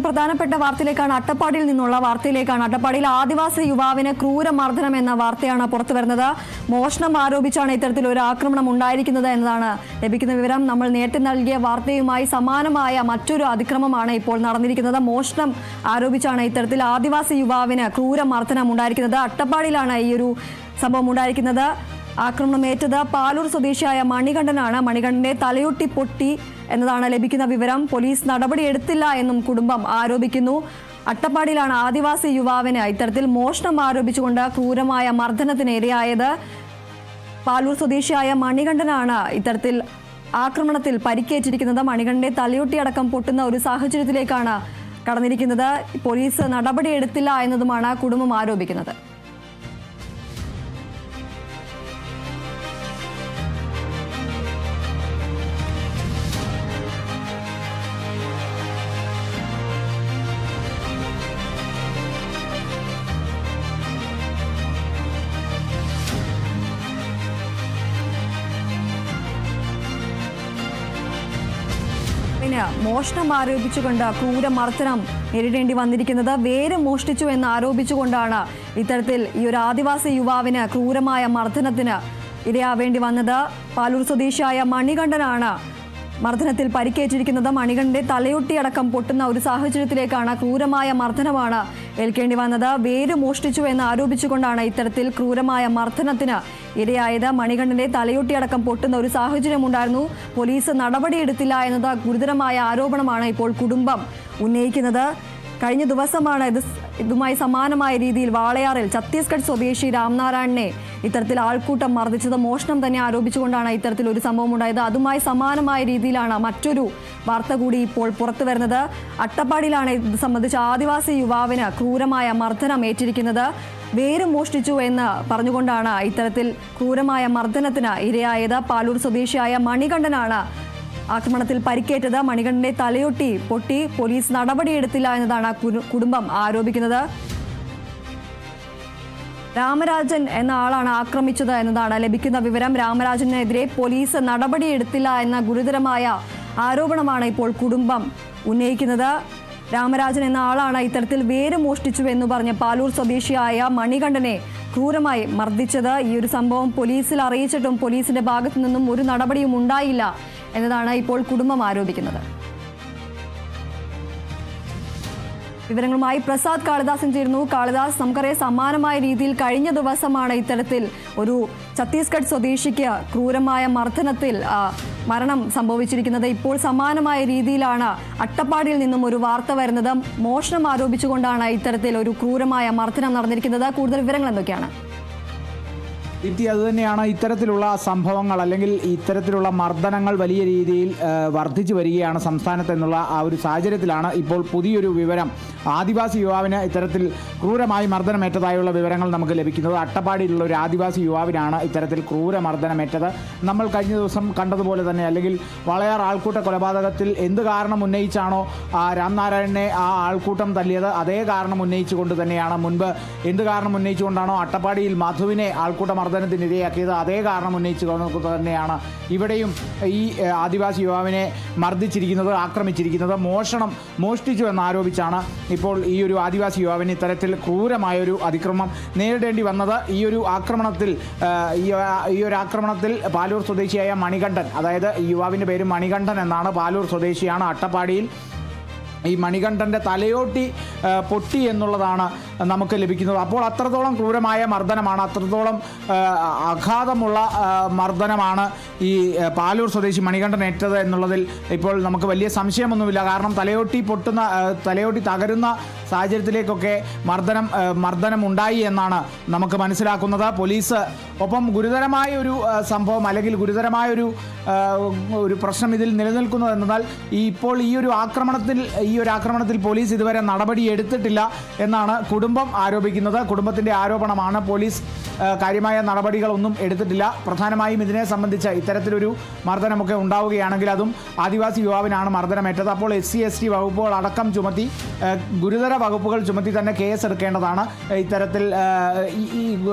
പ്രധാനപ്പെട്ട വാർത്തയിലേക്കാണ് അട്ടപ്പാടിയിൽ നിന്നുള്ള വാർത്തയിലേക്കാണ്. അട്ടപ്പാടിയിൽ ആദിവാസി യുവാവിന് ക്രൂരമർദ്ദനം എന്ന വാർത്തയാണ് പുറത്തുവരുന്നത്. മോഷണം ആരോപിച്ചാണ് ഇത്തരത്തിൽ ഒരു ആക്രമണം ഉണ്ടായിരിക്കുന്നത് എന്നതാണ് ലഭിക്കുന്ന വിവരം. നമ്മൾ നേരത്തെ നൽകിയ വാർത്തയുമായി സമാനമായ മറ്റൊരു അതിക്രമമാണ് ഇപ്പോൾ നടന്നിരിക്കുന്നത്. മോഷണം ആരോപിച്ചാണ് ഇത്തരത്തിൽ ആദിവാസി യുവാവിന് ക്രൂരമർദ്ദനം ഉണ്ടായിരിക്കുന്നത്. അട്ടപ്പാടിയിലാണ് ഈ ഒരു സംഭവം ഉണ്ടായിരിക്കുന്നത്. ആക്രമണമേറ്റത് പാലൂർ സ്വദേശിയായ മണികണ്ഠനാണ്. മണികണ്ഠന്റെ തലയൊട്ടി പൊട്ടി എന്നതാണ് ലഭിക്കുന്ന വിവരം. പോലീസ് നടപടിയെടുത്തില്ല എന്നും കുടുംബം ആരോപിക്കുന്നു. അട്ടപ്പാടിയിലാണ് ആദിവാസി യുവാവിന് ഇത്തരത്തിൽ മോഷണം ആരോപിച്ചുകൊണ്ട് ക്രൂരമായ മർദ്ദനത്തിന് ഇരയായത്. പാലൂർ സ്വദേശിയായ മണികണ്ഠനാണ് ഇത്തരത്തിൽ ആക്രമണത്തിൽ പരിക്കേറ്റിരിക്കുന്നത്. മണികണ്ഠന്റെ തലയൊട്ടി അടക്കം പൊട്ടുന്ന ഒരു സാഹചര്യത്തിലേക്കാണ് കടന്നിരിക്കുന്നത്. പോലീസ് നടപടിയെടുത്തില്ല എന്നതുമാണ് കുടുംബം ആരോപിക്കുന്നത്. മോഷണം ആരോപിച്ചുകൊണ്ട് ക്രൂരമർദ്ദനം നേരിടേണ്ടി വന്നിരിക്കുന്നത്. വേര് മോഷ്ടിച്ചു എന്ന് ആരോപിച്ചുകൊണ്ടാണ് ഇത്തരത്തിൽ ഈ ഒരു ആദിവാസി യുവാവിന് ക്രൂരമായ മർദ്ദനത്തിന് ഇരയാവേണ്ടി വന്നത്. പാലൂർ സ്വദേശിയായ മണികണ്ഠനാണ് മർദ്ദനത്തിൽ പരിക്കേറ്റിരിക്കുന്നത്. മണികണ്ഠന്റെ തലയൊട്ടി അടക്കം പൊട്ടുന്ന ഒരു സാഹചര്യത്തിലേക്കാണ് ക്രൂരമായ മർദ്ദനമാണ് ഏൽക്കേണ്ടി വന്നത്. വേര് മോഷ്ടിച്ചു എന്ന് ആരോപിച്ചുകൊണ്ടാണ് ഇത്തരത്തിൽ ക്രൂരമായ മർദ്ദനത്തിന് ഇരയായത്. മണികണ്ഠന്റെ തലയൊട്ടി അടക്കം പൊട്ടുന്ന ഒരു സാഹചര്യം ഉണ്ടായിരുന്നു. പോലീസ് നടപടിയെടുത്തില്ല എന്നത് ഗുരുതരമായ ആരോപണമാണ് ഇപ്പോൾ കുടുംബം ഉന്നയിക്കുന്നത്. കഴിഞ്ഞ ദിവസമാണ് ഇതുമായി സമാനമായ രീതിയിൽ വാളയാറിൽ ഛത്തീസ്ഗഡ് സ്വദേശി രാംനാരായണനെ ഇത്തരത്തിൽ ആൾക്കൂട്ടം മർദ്ദിച്ചത്. മോഷണം തന്നെ ആരോപിച്ചുകൊണ്ടാണ് ഇത്തരത്തിൽ ഒരു സംഭവം ഉണ്ടായത്. അതുമായി സമാനമായ രീതിയിലാണ് മറ്റൊരു വാർത്ത കൂടി ഇപ്പോൾ പുറത്തു വരുന്നത്. അട്ടപ്പാടിയിലാണ് ഇത് സംബന്ധിച്ച് ആദിവാസി യുവാവിന് ക്രൂരമായ മർദ്ദനം ഏറ്റിരിക്കുന്നത്. വേര് മോഷ്ടിച്ചു എന്ന് പറഞ്ഞുകൊണ്ടാണ് ഇത്തരത്തിൽ ക്രൂരമായ മർദ്ദനത്തിന് ഇരയായത്. പാലൂർ സ്വദേശിയായ മണികണ്ഠനാണ് ആക്രമണത്തിൽ പരിക്കേറ്റത്. മണികണ്ഠന്റെ തലയൊട്ടി പൊട്ടി. പോലീസ് നടപടിയെടുത്തില്ല എന്നതാണ് കുടുംബം ആരോപിക്കുന്നത്. രാമരാജൻ എന്ന ആളാണ് ആക്രമിച്ചത് എന്നതാണ് ലഭിക്കുന്ന വിവരം. രാമരാജനെതിരെ പോലീസ് നടപടിയെടുത്തില്ല എന്ന ഗുരുതരമായ ആരോപണമാണ് ഇപ്പോൾ കുടുംബം ഉന്നയിക്കുന്നത്. രാമരാജൻ എന്ന ആളാണ് ഇത്തരത്തിൽ വേര് മോഷ്ടിച്ചു എന്ന് പറഞ്ഞ് പാലൂർ സ്വദേശിയായ മണികണ്ഠനെ ക്രൂരമായി മർദ്ദിച്ചത്. ഈ ഒരു സംഭവം പോലീസിൽ അറിയിച്ചിട്ടും പോലീസിന്റെ ഭാഗത്തു നിന്നും ഒരു നടപടിയും ഉണ്ടായില്ല എന്നതാണ് ഇപ്പോൾ കുടുംബം ആരോപിക്കുന്നത്. വിവരങ്ങളുമായി പ്രസാദ് കാളിദാസൻ ചേരുന്നു. കാളിദാസ്, നമുക്കറിയാം സമാനമായ രീതിയിൽ കഴിഞ്ഞ ദിവസമാണ് ഇത്തരത്തിൽ ഒരു ഛത്തീസ്ഗഡ് സ്വദേശിക്ക് ക്രൂരമായ മർദ്ദനത്തിൽ മരണം സംഭവിച്ചിരിക്കുന്നത്. ഇപ്പോൾ സമാനമായ രീതിയിലാണ് അട്ടപ്പാടിയിൽ നിന്നും ഒരു വാർത്ത വരുന്നത്. മോഷണം ആരോപിച്ചുകൊണ്ടാണ് ഇത്തരത്തിൽ ഒരു ക്രൂരമായ മർദ്ദനം നടന്നിരിക്കുന്നത്. കൂടുതൽ വിവരങ്ങൾ എന്തൊക്കെയാണ്? അതുതന്നെയാണ് ഇത്തരത്തിലുള്ള സംഭവങ്ങൾ അല്ലെങ്കിൽ ഇത്തരത്തിലുള്ള മർദ്ദനങ്ങൾ വലിയ രീതിയിൽ വർദ്ധിച്ചു വരികയാണ് സംസ്ഥാനത്ത് എന്നുള്ള ആ ഒരു സാഹചര്യത്തിലാണ് ഇപ്പോൾ പുതിയൊരു വിവരം. ആദിവാസി യുവാവിന് ഇത്തരത്തിൽ ക്രൂരമായി മർദ്ദനമേറ്റതായുള്ള വിവരങ്ങൾ നമുക്ക് ലഭിക്കുന്നത്. അട്ടപ്പാടിയിലുള്ള ഒരു ആദിവാസി യുവാവിനാണ് ഇത്തരത്തിൽ ക്രൂരമർദ്ദനമേറ്റത്. നമ്മൾ കഴിഞ്ഞ ദിവസം കണ്ടതുപോലെ തന്നെ അല്ലെങ്കിൽ വാളയാർ ആൾക്കൂട്ട കൊലപാതകത്തിൽ എന്ത് കാരണം ഉന്നയിച്ചാണോ രാംനാരായണനെ ആ ആൾക്കൂട്ടം തല്ലിയത്, അതേ കാരണം ഉന്നയിച്ചുകൊണ്ട് തന്നെയാണ് മുൻപ് എന്ത് കാരണം ഉന്നയിച്ചുകൊണ്ടാണോ അട്ടപ്പാടിയിൽ മധുവിനെ ആൾക്കൂട്ട മർദ്ദനത്തിനിരയാക്കിയത്, അതേ കാരണം ഉന്നയിച്ചു തന്നെയാണ് ഇവിടെയും ഈ ആദിവാസി യുവാവിനെ മർദ്ദിച്ചിരിക്കുന്നത്, ആക്രമിച്ചിരിക്കുന്നത്. മോഷ്ടിച്ചു എന്നാരോപിച്ചാണ് ഇപ്പോൾ ഈ ഒരു ആദിവാസി യുവാവിന് ഇത്തരത്തിൽ ക്രൂരമായൊരു അതിക്രമം നേരിടേണ്ടി വന്നത്. ഈ ഒരു ആക്രമണത്തിൽ പാലൂർ സ്വദേശിയായ മണികണ്ഠൻ, അതായത് ഈ യുവാവിൻ്റെ പേര് മണികണ്ഠൻ എന്നാണ്, പാലൂർ സ്വദേശിയാണ്. അട്ടപ്പാടിയിൽ ഈ മണികണ്ഠൻ്റെ തലയോട്ടി പൊട്ടി എന്നുള്ളതാണ് നമുക്ക് ലഭിക്കുന്നത്. അപ്പോൾ അത്രത്തോളം ക്രൂരമായ മർദ്ദനമാണ്, അത്രത്തോളം അഘാതമുള്ള മർദ്ദനമാണ് ഈ പാലൂർ സ്വദേശി മണികണ്ഠൻ ഏറ്റത് എന്നുള്ളതിൽ ഇപ്പോൾ നമുക്ക് വലിയ സംശയമൊന്നുമില്ല. കാരണം തലയോട്ടി തകരുന്ന സാഹചര്യത്തിലേക്കൊക്കെ മർദ്ദനം ഉണ്ടായി എന്നാണ് നമുക്ക് മനസ്സിലാക്കുന്നത്. പോലീസ് ഒപ്പം ഗുരുതരമായ ഒരു സംഭവം അല്ലെങ്കിൽ ഗുരുതരമായൊരു പ്രശ്നം ഇതിൽ നിലനിൽക്കുന്നത് എന്നാൽ ഇപ്പോൾ ഈ ഒരു ആക്രമണത്തിൽ പോലീസ് ഇതുവരെ നടപടി എടുത്തിട്ടില്ല എന്നാണ് കുടുംബം കുടുംബം ആരോപിക്കുന്നത്. കുടുംബത്തിൻ്റെ ആരോപണമാണ്. പോലീസ് കാര്യമായ നടപടികളൊന്നും എടുത്തിട്ടില്ല. പ്രധാനമായും ഇതിനെ സംബന്ധിച്ച് ഇത്തരത്തിലൊരു മർദ്ദനമൊക്കെ ഉണ്ടാവുകയാണെങ്കിൽ അതും ആദിവാസി യുവാവിനാണ് മർദ്ദനമേറ്റത്. അപ്പോൾ SC വകുപ്പുകൾ അടക്കം ചുമത്തി, ഗുരുതര വകുപ്പുകൾ ചുമത്തി തന്നെ കേസ് എടുക്കേണ്ടതാണ്. ഇത്തരത്തിൽ ഈ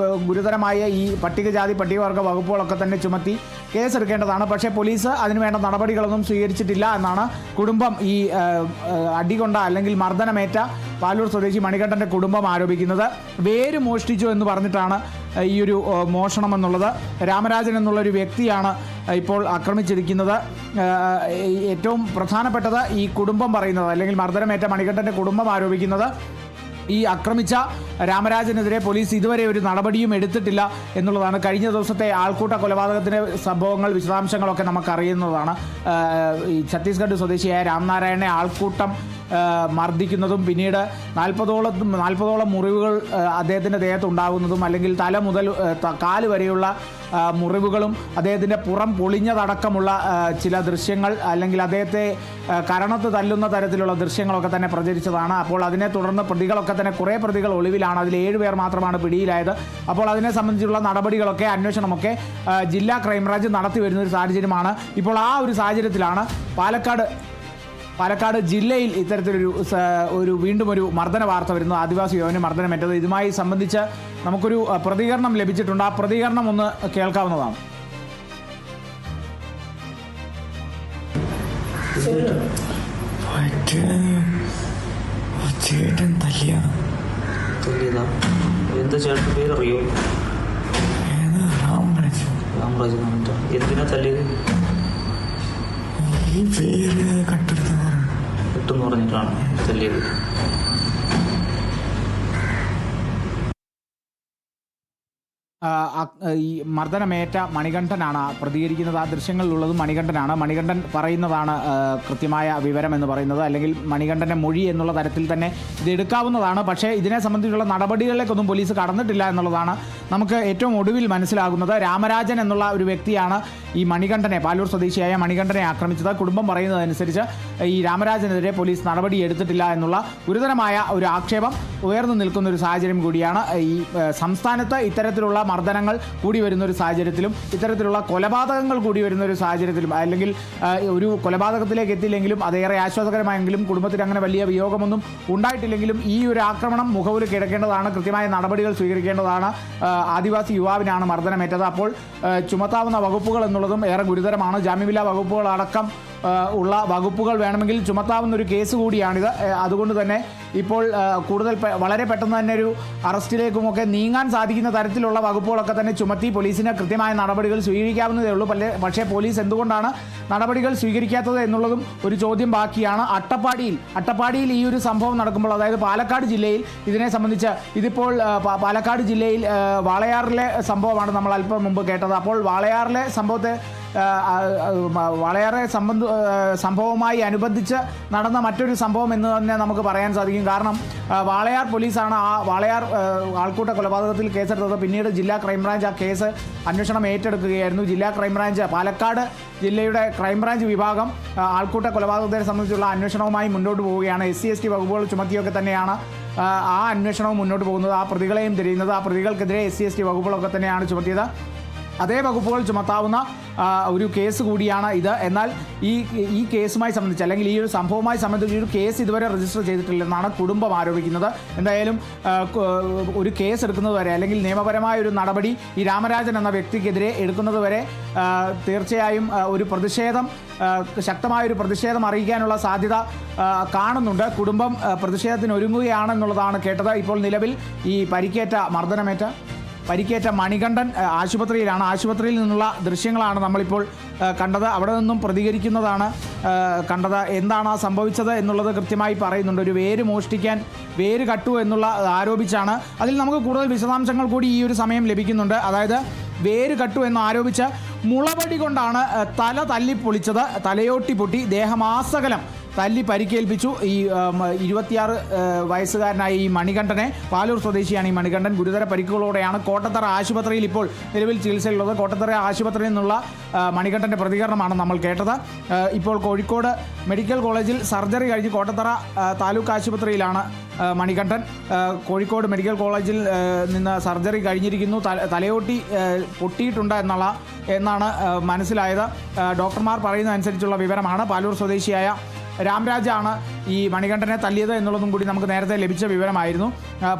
ഗുരുതരമായ ഈ പട്ടികജാതി പട്ടികവർഗ വകുപ്പുകളൊക്കെ തന്നെ ചുമത്തി കേസെടുക്കേണ്ടതാണ്. പക്ഷേ പോലീസ് അതിനുവേണ്ട നടപടികളൊന്നും സ്വീകരിച്ചിട്ടില്ല എന്നാണ് കുടുംബം ഈ അടികൊണ്ട അല്ലെങ്കിൽ മർദ്ദനമേറ്റ പാലൂർ സ്വദേശി മണികണ്ഠൻ്റെ കുടുംബം ആരോപിക്കുന്നത്. വേര് മോഷ്ടിച്ചു എന്ന് പറഞ്ഞിട്ടാണ് ഈ ഒരു മോഷണം എന്നുള്ളത്. രാമരാജൻ എന്നുള്ളൊരു വ്യക്തിയാണ് ഇപ്പോൾ ആക്രമിച്ചിരിക്കുന്നത്. ഏറ്റവും പ്രധാനപ്പെട്ടത് ഈ കുടുംബം പറയുന്നത്, അല്ലെങ്കിൽ മർദ്ദനമേറ്റ മണികണ്ഠൻ്റെ കുടുംബം ആരോപിക്കുന്നത് ഈ ആക്രമിച്ച രാമരാജനെതിരെ പോലീസ് ഇതുവരെ ഒരു നടപടിയും എടുത്തിട്ടില്ല എന്നുള്ളതാണ്. കഴിഞ്ഞ ദിവസത്തെ ആൾക്കൂട്ട കൊലപാതകത്തിൻ്റെ സംഭവങ്ങൾ, വിശദാംശങ്ങളൊക്കെ നമുക്കറിയുന്നതാണ്. ഈ ഛത്തീസ്ഗഡ് സ്വദേശിയായ രാംനാരായണനെ ആൾക്കൂട്ടം മർദ്ദിക്കുന്നതും പിന്നീട് 40ഓളം മുറിവുകൾ അദ്ദേഹത്തിൻ്റെ ദേഹത്ത് ഉണ്ടാകുന്നതും, അല്ലെങ്കിൽ തല മുതൽ കാല് വരെയുള്ള മുറിവുകളും കുറേ പുറം പൊളിഞ്ഞതടക്കമുള്ള ചില ദൃശ്യങ്ങൾ, അല്ലെങ്കിൽ അദ്ദേഹത്തെ കരണത്ത് തല്ലുന്ന തരത്തിലുള്ള ദൃശ്യങ്ങളൊക്കെ തന്നെ പ്രചരിച്ചതാണ്. അപ്പോൾ അതിനെ തുടർന്ന് കുറേ പ്രതികൾ ഒളിവിലാണ്. അതിൽ 7 പേർ മാത്രമാണ് പിടിയിലായത്. അപ്പോൾ അതിനെ സംബന്ധിച്ചുള്ള നടപടികളൊക്കെ, അന്വേഷണമൊക്കെ ജില്ലാ ക്രൈംബ്രാഞ്ച് നടത്തി വരുന്നൊരു സാഹചര്യമാണ്. ഇപ്പോൾ ആ ഒരു സാഹചര്യത്തിലാണ് പാലക്കാട് ജില്ലയിൽ ഇത്തരത്തിലൊരു വീണ്ടും ഒരു മർദ്ദന വാർത്ത വരുന്നു. ആദിവാസി യുവാവിന് മർദ്ദനമേറ്റത്. ഇതുമായി സംബന്ധിച്ച് നമുക്കൊരു പ്രതികരണം ലഭിച്ചിട്ടുണ്ട്. ആ പ്രതികരണം ഒന്ന് കേൾക്കാവുന്നതാണ്. ചേട്ടൻ തല്ലിയതാ. എന്താ ചേട്ടൻ പേരറിയോ? രാമരാജ്. എന്തിനാ തല്ലിയത്? ഈ പേര് കിട്ടുമെന്ന് പറഞ്ഞിട്ടാണ് തല്ലിയത്. ഈ മർദ്ദനമേറ്റ മണികണ്ഠനാണ് പ്രതികരിക്കുന്നത്. ആ ദൃശ്യങ്ങളിലുള്ളത് മണികണ്ഠനാണ്. മണികണ്ഠൻ പറയുന്നതാണ് കൃത്യമായ വിവരം എന്ന് പറയുന്നത്, അല്ലെങ്കിൽ മണികണ്ഠൻ്റെ മൊഴി എന്നുള്ള തരത്തിൽ തന്നെ ഇത് എടുക്കാവുന്നതാണ്. പക്ഷേ ഇതിനെ സംബന്ധിച്ചുള്ള നടപടികളിലേക്കൊന്നും പോലീസ് കടന്നിട്ടില്ല എന്നുള്ളതാണ് നമുക്ക് ഏറ്റവും ഒടുവിൽ മനസ്സിലാകുന്നത്. രാമരാജൻ എന്നുള്ള ഒരു വ്യക്തിയാണ് ഈ മണികണ്ഠനെ, പാലൂർ സ്വദേശിയായ മണികണ്ഠനെ ആക്രമിച്ചത്. കുടുംബം പറയുന്നതനുസരിച്ച് ഈ രാമരാജനെതിരെ പോലീസ് നടപടി എടുത്തിട്ടില്ല എന്നുള്ള ഗുരുതരമായ ഒരു ആക്ഷേപം ഉയർന്നു നിൽക്കുന്ന ഒരു സാഹചര്യം കൂടിയാണ്. ഈ സംസ്ഥാനത്ത് ഇത്തരത്തിലുള്ള മർദ്ദനങ്ങൾ കൂടി വരുന്ന ഒരു സാഹചര്യത്തിലും, ഇത്തരത്തിലുള്ള കൊലപാതകങ്ങൾ കൂടി വരുന്ന ഒരു സാഹചര്യത്തിലും, അല്ലെങ്കിൽ ഒരു കൊലപാതകത്തിലേക്ക് എത്തിയില്ലെങ്കിലും അതേറെ ആശ്വാസകരമായെങ്കിലും കുടുംബത്തിന് അങ്ങനെ വലിയ വിയോഗമൊന്നും ഉണ്ടായിട്ടില്ലെങ്കിലും ഈ ഒരു ആക്രമണം മുഖവിൽ കിടക്കേണ്ടതാണ്. കൃത്യമായ നടപടികൾ സ്വീകരിക്കേണ്ടതാണ്. ആദിവാസി യുവാവിനാണ് മർദ്ദനമേറ്റത്. അപ്പോൾ ചുമത്താവുന്ന വകുപ്പുകൾ എന്നുള്ളതും ഏറെ ഗുരുതരമാണ്. ജാമ്യമില്ലാ വകുപ്പുകളടക്കം ഉള്ള വകുപ്പുകൾ വേണമെങ്കിൽ ചുമത്താവുന്ന ഒരു കേസ് കൂടിയാണിത്. അതുകൊണ്ട് തന്നെ ഇപ്പോൾ വളരെ പെട്ടെന്ന് തന്നെ ഒരു അറസ്റ്റിലേക്കുമൊക്കെ നീങ്ങാൻ സാധിക്കുന്ന തരത്തിലുള്ള വകുപ്പുകളൊക്കെ തന്നെ ചുമത്തി പോലീസിന് കൃത്യമായ നടപടികൾ സ്വീകരിക്കാവുന്നതേ ഉള്ളൂ. പക്ഷേ പോലീസ് എന്തുകൊണ്ടാണ് നടപടികൾ സ്വീകരിക്കാത്തത് എന്നുള്ളതും ഒരു ചോദ്യം ബാക്കിയാണ്. അട്ടപ്പാടിയിൽ ഈ ഒരു സംഭവം നടക്കുമ്പോൾ, അതായത് പാലക്കാട് ജില്ലയിൽ ഇതിനെ സംബന്ധിച്ച് ഇതിപ്പോൾ പാലക്കാട് ജില്ലയിൽ വാളയാറിലെ സംഭവമാണ് നമ്മൾ അല്പം മുമ്പ് കേട്ടത്. അപ്പോൾ വാളയാറിലെ സംഭവവുമായി അനുബന്ധിച്ച് നടന്ന മറ്റൊരു സംഭവം എന്ന് തന്നെ നമുക്ക് പറയാൻ സാധിക്കും. കാരണം വാളയാർ പോലീസാണ് ആ വാളയാർ ആൾക്കൂട്ട കൊലപാതകത്തിൽ കേസെടുത്തത്. പിന്നീട് ജില്ലാ ക്രൈംബ്രാഞ്ച് ആ കേസ് അന്വേഷണം ഏറ്റെടുക്കുകയായിരുന്നു. ജില്ലാ ക്രൈംബ്രാഞ്ച്, പാലക്കാട് ജില്ലയുടെ ക്രൈംബ്രാഞ്ച് വിഭാഗം ആൾക്കൂട്ട കൊലപാതകത്തെ സംബന്ധിച്ചുള്ള അന്വേഷണവുമായി മുന്നോട്ട് പോവുകയാണ്. SC വകുപ്പുകൾ ചുമത്തിയൊക്കെ തന്നെയാണ് ആ അന്വേഷണവും മുന്നോട്ട് പോകുന്നത്. ആ പ്രതികളെയും തിരയുന്നത്. ആ പ്രതികൾക്കെതിരെ SC വകുപ്പുകളൊക്കെ തന്നെയാണ് ചുമത്തിയത്. അതേ വകുപ്പുകൾ ചുമത്താവുന്ന ഒരു കേസ് കൂടിയാണ് ഇത്. എന്നാൽ ഈ കേസുമായി സംബന്ധിച്ച്, അല്ലെങ്കിൽ ഈ ഒരു സംഭവവുമായി സംബന്ധിച്ച് ഒരു കേസ് ഇതുവരെ രജിസ്റ്റർ ചെയ്തിട്ടില്ലെന്നാണ് കുടുംബം ആരോപിക്കുന്നത്. എന്തായാലും ഒരു കേസ് എടുക്കുന്നതുവരെ, അല്ലെങ്കിൽ നിയമപരമായ ഒരു നടപടി ഈ രാമരാജൻ എന്ന വ്യക്തിക്കെതിരെ എടുക്കുന്നതുവരെ തീർച്ചയായും ഒരു ശക്തമായൊരു പ്രതിഷേധം അറിയിക്കാനുള്ള സാധ്യത കാണുന്നുണ്ട്. കുടുംബം പ്രതിഷേധത്തിന് ഒരുങ്ങുകയാണെന്നുള്ളതാണ് കേട്ടത്. ഇപ്പോൾ നിലവിൽ ഈ പരിക്കേറ്റ മണികണ്ഠൻ ആശുപത്രിയിലാണ്. ആശുപത്രിയിൽ നിന്നുള്ള ദൃശ്യങ്ങളാണ് നമ്മളിപ്പോൾ കണ്ടത്. അവിടെ നിന്നും പ്രതികരിക്കുന്നതാണ് കണ്ടത്. എന്താണ് സംഭവിച്ചത് എന്നുള്ളത് കൃത്യമായി പറയുന്നുണ്ട്. ഒരു വേര് മോഷ്ടിക്കാൻ വേര് കട്ടു എന്നുള്ള ആരോപിച്ചാണ്. അതിൽ നമുക്ക് കൂടുതൽ വിശദാംശങ്ങൾ കൂടി ഈ ഒരു സമയം ലഭിക്കുന്നുണ്ട്. അതായത് വേര് കട്ടു എന്ന് ആരോപിച്ച് മുളവടി കൊണ്ടാണ് തല തല്ലിപ്പൊളിച്ചത്. തലയോട്ടി പൊട്ടി ദേഹമാസകലം തല്ലി പരിക്കേൽപ്പിച്ചു. ഈ 26 വയസ്സുകാരനായ ഈ മണികണ്ഠനെ, പാലൂർ സ്വദേശിയാണ് ഈ മണികണ്ഠൻ, ഗുരുതര പരിക്കുകളോടെയാണ് കോട്ടത്തറ ആശുപത്രിയിൽ ഇപ്പോൾ നിലവിൽ ചികിത്സയിലുള്ളത്. കോട്ടത്തറ ആശുപത്രിയിൽ നിന്നുള്ള മണികണ്ഠൻ്റെ പ്രതികരണമാണ് നമ്മൾ കേട്ടത്. ഇപ്പോൾ കോഴിക്കോട് മെഡിക്കൽ കോളേജിൽ സർജറി കഴിഞ്ഞ് കോട്ടത്തറ താലൂക്ക് ആശുപത്രിയിലാണ് മണികണ്ഠൻ. കോഴിക്കോട് മെഡിക്കൽ കോളേജിൽ നിന്ന് സർജറി കഴിഞ്ഞിരിക്കുന്നു. തലയോട്ടി പൊട്ടിയിട്ടുണ്ട് എന്നാണ് മനസ്സിലായത്. ഡോക്ടർമാർ പറയുന്നതനുസരിച്ചുള്ള വിവരമാണ്. പാലൂർ സ്വദേശിയായ രാംരാജാണ് ഈ മണികണ്ഠനെ തല്ലിയത് എന്നുള്ളതും കൂടി നമുക്ക് നേരത്തെ ലഭിച്ച വിവരമായിരുന്നു.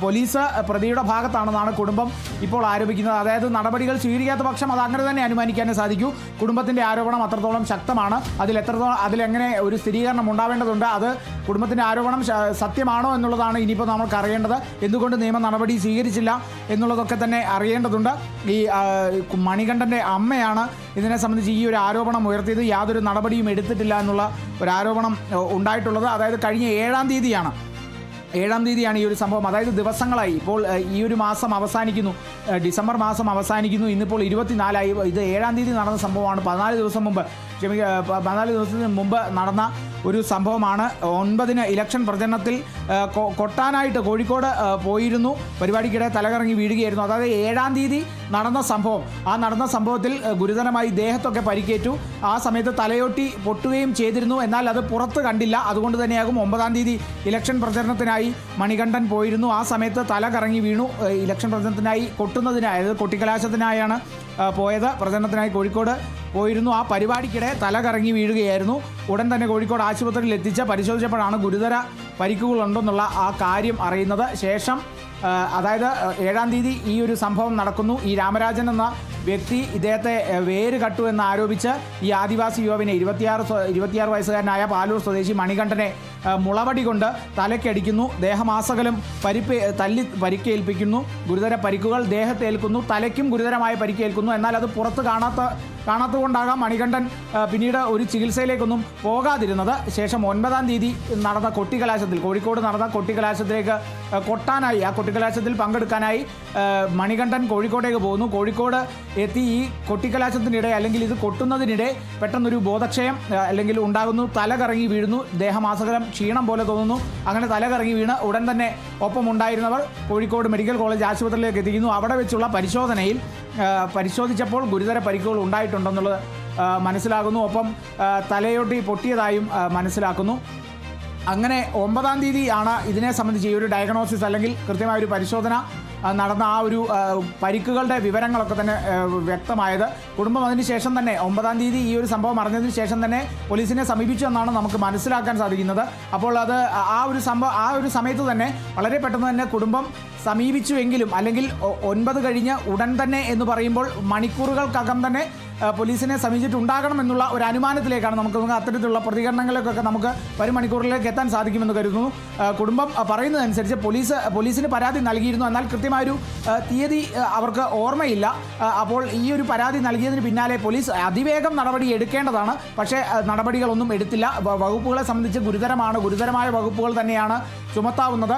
പോലീസ് പ്രതിയുടെ ഭാഗത്താണെന്നാണ് കുടുംബം ഇപ്പോൾ ആരോപിക്കുന്നത്. അതായത് നടപടികൾ സ്വീകരിക്കാത്ത പക്ഷം അത് അങ്ങനെ തന്നെ അനുമാനിക്കാനേ സാധിക്കൂ. കുടുംബത്തിൻ്റെ ആരോപണം അത്രത്തോളം ശക്തമാണ്. അതിലെങ്ങനെ ഒരു സ്ഥിരീകരണം ഉണ്ടാവേണ്ടതുണ്ട്. അത് കുടുംബത്തിൻ്റെ ആരോപണം സത്യമാണോ എന്നുള്ളതാണ് ഇനിയിപ്പോൾ നമുക്ക് അറിയേണ്ടത്. എന്തുകൊണ്ട് നിയമ നടപടി സ്വീകരിച്ചില്ല എന്നുള്ളതൊക്കെ തന്നെ അറിയേണ്ടതുണ്ട്. ഈ മണികണ്ഠൻ്റെ അമ്മയാണ് ഇതിനെ സംബന്ധിച്ച് ഈ ഒരു ആരോപണം ഉയർത്തിയത്. യാതൊരു നടപടിയും എടുത്തിട്ടില്ല എന്നുള്ള ഒരു ആരോപണം ഉണ്ടായിട്ടുള്ളത്. അതായത് കഴിഞ്ഞ 7-ാം തീയതിയാണ് ഈ ഒരു സംഭവം. അതായത് ദിവസങ്ങളായി. ഇപ്പോൾ ഈ ഒരു മാസം അവസാനിക്കുന്നു, ഡിസംബർ മാസം അവസാനിക്കുന്നു. ഇന്നിപ്പോൾ 24ആയി. ഇത് 7-ാം തീയതി നടന്ന സംഭവമാണ്. 14 ദിവസത്തിന് മുമ്പ് നടന്ന ഒരു സംഭവമാണ്. 9-ന് ഇലക്ഷൻ പ്രചരണത്തിൽ കൊട്ടാനായിട്ട് കോഴിക്കോട് പോയിരുന്നു. പരിപാടിക്കിടെ തലകറങ്ങി വീഴുകയായിരുന്നു. അതായത് 7-ാം തീയതി നടന്ന സംഭവം. ആ നടന്ന സംഭവത്തിൽ ഗുരുതരമായി ദേഹത്തൊക്കെ പരിക്കേറ്റു. ആ സമയത്ത് തലയോട്ടി പൊട്ടുകയും ചെയ്തിരുന്നു. എന്നാൽ അത് പുറത്ത് കണ്ടില്ല. അതുകൊണ്ട് തന്നെയാകും 9-ാം തീയതി ഇലക്ഷൻ പ്രചരണത്തിനായി മണികണ്ഠൻ പോയിരുന്നു. ആ സമയത്ത് തല കറങ്ങി വീണു. ഇലക്ഷൻ പ്രചരണത്തിനായി അതായത് കൊട്ടിക്കലാശത്തിനായാണ് പോയത്. പ്രചരണത്തിനായി കോഴിക്കോട് പോയിരുന്നു. ആ പരിപാടിക്കിടെ തല കറങ്ങി വീഴുകയായിരുന്നു. ഉടൻ തന്നെ കോഴിക്കോട് ആശുപത്രിയിൽ എത്തിച്ച് പരിശോധിച്ചപ്പോഴാണ് ഗുരുതര പരിക്കുകളുണ്ടെന്നുള്ള ആ കാര്യം അറിയുന്നത്. ശേഷം അതായത് 7-ാം തീയതി ഈ ഒരു സംഭവം നടക്കുന്നു. ഈ രാമരാജൻ എന്ന വ്യക്തി ഇദ്ദേഹത്തെ വേര് കട്ടു എന്ന് ആരോപിച്ച് ഈ ആദിവാസി യുവാവിനെ 26 വയസ്സുകാരനായ പാലൂർ സ്വദേശി മണികണ്ഠനെ മുളവടി കൊണ്ട് തലയ്ക്കടിക്കുന്നു. ദേഹമാസകലം പരിക്കേൽപ്പിക്കുന്നു. ഗുരുതര പരിക്കുകൾ ദേഹത്തേൽക്കുന്നു. തലയ്ക്കും ഗുരുതരമായ പരിക്കേൽക്കുന്നു. എന്നാൽ അത് പുറത്ത് കാണാത്തതുകൊണ്ടാകാം മണികണ്ഠൻ പിന്നീട് ഒരു ചികിത്സയിലേക്കൊന്നും പോകാതിരുന്നത്. ശേഷം 9-ാം തീയതി നടന്ന കോഴിക്കോട് നടന്ന കൊട്ടിക്കലാശത്തിലേക്ക് കൊട്ടാനായി, ആ കൊട്ടിക്കലാശത്തിൽ പങ്കെടുക്കാനായി മണികണ്ഠൻ കോഴിക്കോട്ടേക്ക് പോകുന്നു. കോഴിക്കോട് എത്തി ഈ കൊട്ടിക്കലാശത്തിനിടെ അല്ലെങ്കിൽ ഇത് കൊട്ടുന്നതിനിടെ പെട്ടെന്നൊരു ബോധക്ഷയം അല്ലെങ്കിൽ ഉണ്ടാകുന്നു. തല കറങ്ങി വീഴുന്നു. ദേഹമാസകലം ക്ഷീണം പോലെ തോന്നുന്നു. അങ്ങനെ തല കറങ്ങി വീണ് ഉടൻ തന്നെ ഒപ്പമുണ്ടായിരുന്നവർ കോഴിക്കോട് മെഡിക്കൽ കോളേജ് ആശുപത്രിയിലേക്ക് എത്തിക്കുന്നു. അവിടെ വെച്ചുള്ള പരിശോധിച്ചപ്പോൾ ഗുരുതര പരിക്കുകൾ ഉണ്ടായിട്ടുണ്ടെന്നുള്ളത് മനസ്സിലാകുന്നു. ഒപ്പം തലയോട്ടി പൊട്ടിയതായും മനസ്സിലാക്കുന്നു. അങ്ങനെ 9-ാം തീയതിയാണ് ഇതിനെ സംബന്ധിച്ച് ഈ ഒരു ഡയഗ്നോസിസ് അല്ലെങ്കിൽ കൃത്യമായൊരു പരിശോധന നടന്ന ആ ഒരു പരിക്കുകളുടെ വിവരങ്ങളൊക്കെ തന്നെ വ്യക്തമായത്. കുടുംബം അതിനുശേഷം തന്നെ 9-ാം തീയതി ഈ ഒരു സംഭവം അറിഞ്ഞതിന് ശേഷം തന്നെ പോലീസിനെ സമീപിച്ചു എന്നാണ് നമുക്ക് മനസ്സിലാക്കാൻ സാധിക്കുന്നത്. അപ്പോൾ അത് ആ ഒരു സമയത്ത് തന്നെ വളരെ പെട്ടെന്ന് തന്നെ കുടുംബം സമീപിച്ചുവെങ്കിലും അല്ലെങ്കിൽ 9 കഴിഞ്ഞ് ഉടൻ തന്നെ എന്ന് പറയുമ്പോൾ മണിക്കൂറുകൾക്കകം തന്നെ പോലീസിനെ സമീപിച്ചിട്ടുണ്ടാകണം എന്നുള്ള ഒരു അനുമാനത്തിലേക്കാണ് നമുക്ക് അത്തരത്തിലുള്ള പ്രതികരണങ്ങളിലേക്കൊക്കെ നമുക്ക് വരും മണിക്കൂറിലേക്ക് എത്താൻ സാധിക്കുമെന്ന് കരുതുന്നു. കുടുംബം പറയുന്നതനുസരിച്ച് പോലീസിന് പരാതി നൽകിയിരുന്നു. എന്നാൽ കൃത്യമായൊരു തീയതി അവർക്ക് ഓർമ്മയില്ല. അപ്പോൾ ഈ ഒരു പരാതി നൽകിയതിന് പിന്നാലെ പോലീസ് അതിവേഗം നടപടി എടുക്കേണ്ടതാണ്. പക്ഷേ നടപടികളൊന്നും എടുത്തില്ല. വകുപ്പുകളെ സംബന്ധിച്ച് ഗുരുതരമായ വകുപ്പുകൾ തന്നെയാണ് ചുമത്താവുന്നത്.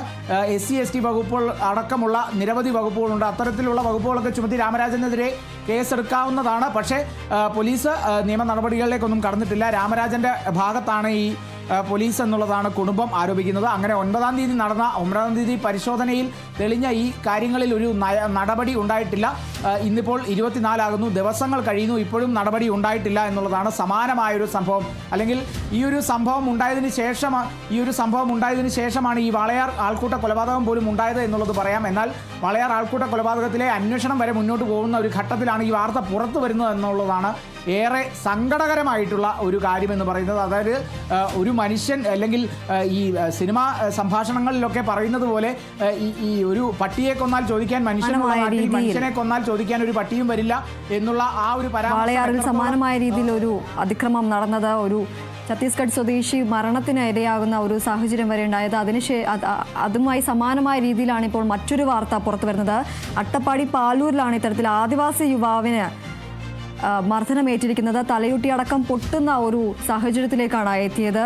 SC/ST വകുപ്പുകൾ അടക്കമുള്ള നിരവധി വകുപ്പുകളുണ്ട്. അത്തരത്തിലുള്ള വകുപ്പുകളൊക്കെ ചുമത്തി രാമരാജനെതിരെ കേസെടുക്കാവുന്നതാണ്. പക്ഷേ പോലീസ് നിയമ നടപടികളിലേക്കൊന്നും കടന്നിട്ടില്ല. രാമരാജൻ്റെ ഭാഗത്താണ് ഈ പോലീസ് എന്നുള്ളതാണ് കുടുംബം ആരോപിക്കുന്നത്. അങ്ങനെ 9-ാം തീയതി പരിശോധനയിൽ തെളിഞ്ഞ ഈ കാര്യങ്ങളിൽ ഒരു നടപടി ഉണ്ടായിട്ടില്ല. ഇന്നിപ്പോൾ 24 ആകുന്നു. ദിവസങ്ങൾ കഴിയുന്നു. ഇപ്പോഴും നടപടി ഉണ്ടായിട്ടില്ല എന്നുള്ളതാണ് സമാനമായൊരു സംഭവം. അല്ലെങ്കിൽ ഈ ഒരു സംഭവം ഉണ്ടായതിന് ശേഷമാണ് ഈ വാളയാർ ആൾക്കൂട്ട കൊലപാതകം പോലും ഉണ്ടായത് എന്നുള്ളത് പറയാം. എന്നാൽ വാളയാർ ആൾക്കൂട്ട കൊലപാതകത്തിലെ അന്വേഷണം വരെ മുന്നോട്ട് പോകുന്ന ഒരു ഘട്ടത്തിലാണ് ഈ വാർത്ത പുറത്തു വരുന്നത് എന്നുള്ളതാണ് ഏറെ സങ്കടകരമായിട്ടുള്ള ഒരു കാര്യമെന്ന് പറയുന്നത്. അതായത് ഒരു മനുഷ്യൻ അല്ലെങ്കിൽ ഈ സിനിമാ സംഭാഷണങ്ങളിലൊക്കെ പറയുന്നത് പോലെ ഈ ഒരു പട്ടിയെ കൊന്നാൽ ചോദിക്കാൻ മനുഷ്യനെ കൊന്നാൽ ചോദിക്കാൻ ഒരു പട്ടിയും വരില്ല എന്നുള്ള ആ ഒരു വാളയാറിൽ സമാനമായ രീതിയിൽ ഒരു അതിക്രമം നടന്നത്, ഒരു ഛത്തീസ്ഗഡ് സ്വദേശി മരണത്തിന് ഇരയാകുന്ന ഒരു സാഹചര്യം വരെ ഉണ്ടായത്. അതുമായി സമാനമായ രീതിയിലാണ് ഇപ്പോൾ മറ്റൊരു വാർത്ത പുറത്തു വരുന്നത്. അട്ടപ്പാടി പാലൂരിലാണ് ഇത്തരത്തിൽ ആദിവാസി യുവാവിന് മർദ്ദനമേറ്റിരിക്കുന്നത്. തലയുട്ടി അടക്കം പൊട്ടുന്ന ഒരു സാഹചര്യത്തിലേക്കാണ് എത്തിയത്.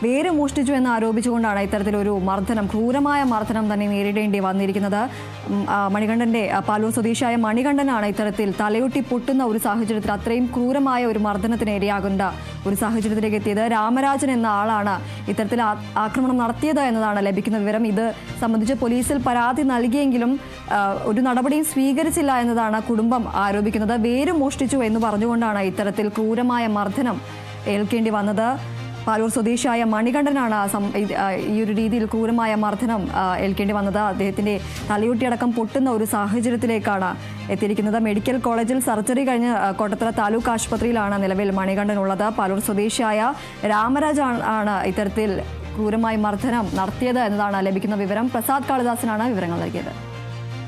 വേര് മോഷ്ടിച്ചു എന്ന് ആരോപിച്ചുകൊണ്ടാണ് ഇത്തരത്തിലൊരു മർദ്ദനം, ക്രൂരമായ മർദ്ദനം തന്നെ നേരിടേണ്ടി വന്നിരിക്കുന്നത്. മണികണ്ഠൻ്റെ പാലൂർ സ്വദേശിയായ മണികണ്ഠനാണ് ഇത്തരത്തിൽ തലയൊട്ടി പൊട്ടുന്ന ഒരു സാഹചര്യത്തിൽ അത്രയും ക്രൂരമായ ഒരു മർദ്ദനത്തിന് ഇരയാകേണ്ട ഒരു സാഹചര്യത്തിലേക്ക് എത്തിയത്. രാമരാജൻ എന്ന ആളാണ് ഇത്തരത്തിൽ ആക്രമണം നടത്തിയത് എന്നതാണ് ലഭിക്കുന്ന വിവരം. ഇത് സംബന്ധിച്ച് പോലീസിൽ പരാതി നൽകിയെങ്കിലും ഒരു നടപടിയും സ്വീകരിച്ചില്ല എന്നതാണ് കുടുംബം ആരോപിക്കുന്നത്. വേര് മോഷ്ടിച്ചു എന്ന് പറഞ്ഞുകൊണ്ടാണ് ഇത്തരത്തിൽ ക്രൂരമായ മർദ്ദനം ഏൽക്കേണ്ടി വന്നത്. പാലൂർ സ്വദേശിയായ മണികണ്ഠനാണ് ഈ ഒരു രീതിയിൽ ക്രൂരമായ മർദ്ദനം ഏൽക്കേണ്ടി വന്നത്. അദ്ദേഹത്തിൻ്റെ തലയൊട്ടിയടക്കം പൊട്ടുന്ന ഒരു സാഹചര്യത്തിലേക്കാണ് എത്തിയിരിക്കുന്നത്. മെഡിക്കൽ കോളേജിൽ സർജറി കഴിഞ്ഞ് കോട്ടത്തല താലൂക്ക് ആശുപത്രിയിലാണ് നിലവിൽ മണികണ്ഠൻ ഉള്ളത്. പാലൂർ സ്വദേശിയായ രാമരാജ് ആണ് ഇത്തരത്തിൽ ക്രൂരമായ മർദ്ദനം നടത്തിയത് എന്നതാണ് ലഭിക്കുന്ന വിവരം. പ്രസാദ് കാളിദാസനാണ് വിവരങ്ങൾ നൽകിയത്.